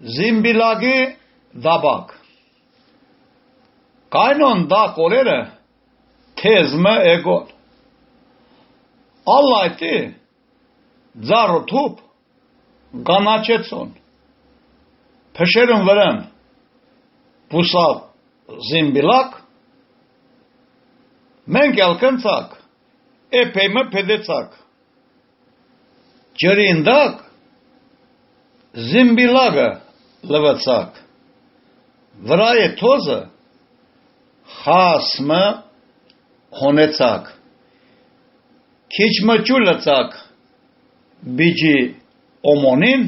Զիմբիլագի դաբակ Կայնոն դա կորերը թեզմը էգոն Ալլայտի ձարոթուպ գանաչեցոն Փշերուն վրան Պուսավ զիմբիլակ Մենք ել կնցակ Էպեյմը պեդեցակ Ջրինդակ Զիմբիլագը լվացակ Վրայե թոզը Խասմը հոնեցակ Քիչմը ճուլացակ Բիջի օմոնին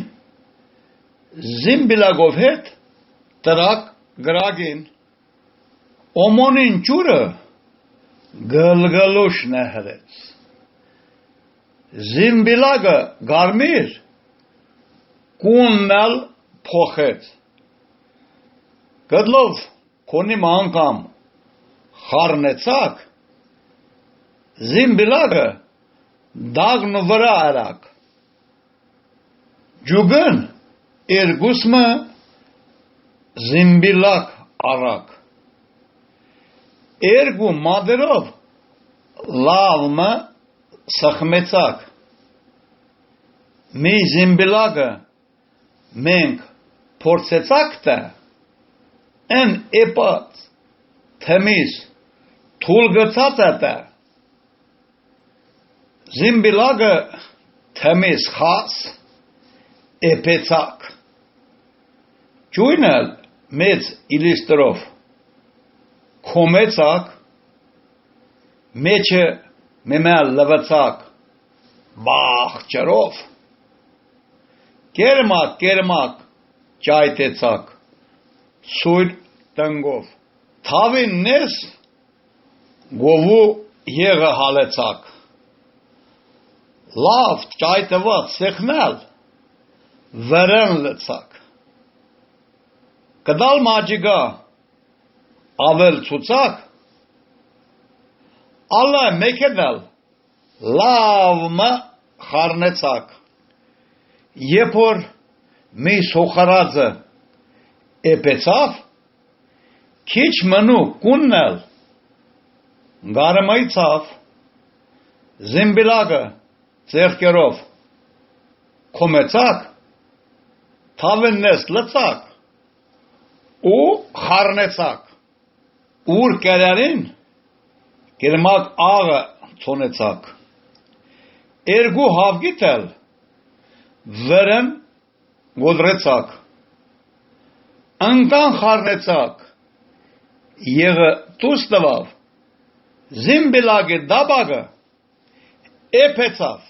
Զիմբիլագով հետ Տրակ գրագին Օմոնին ճուրը Գլգլուշ նահրեց Զիմբիլագը գարմիր Կուննալ փոխեց Գդլով կոնիմ անգամ խարնեցակ Զիմբիլագը դագն վրա արակ Ջուգն երգուսմը Զիմբիլակ արակ Երգու մադերով լավմը սխմեցակ Մի զիմբիլագը մենք փորձեցակ թե Են էպած թեմիս թուլ գծած է Զիմբիլագը թեմիս խաս էպեցակ Ճույնել մեծ իլիստրով Կոմեցակ Մեջը մեմել լվացակ Բաղջերով Կերմակ ճայտեցակ Սույր տնգով Թավին նես Գովու եղը հալեցակ Լավ ճայտված սեխնել Վրեն լծակ Կդալ մաջիգա Ավել ցուցակ Ալլա մեկեդալ լավմը խարնեցակ Եփոր մի սոխարածը էպեցավ Քիչ մնու կուննել Գարմայցավ Զիմբիլագը ձեռքերով Կոմեցակ Թավեննես լծակ Ու խարնեցակ Ուր կերարին Կերմակ աղը ծոնեցակ Երգու հավգիտել Վրն գոդրեցակ Ընկան խարնեցակ Եղը տուս տվավ Զիմբիլագի դաբագը Էպեցավ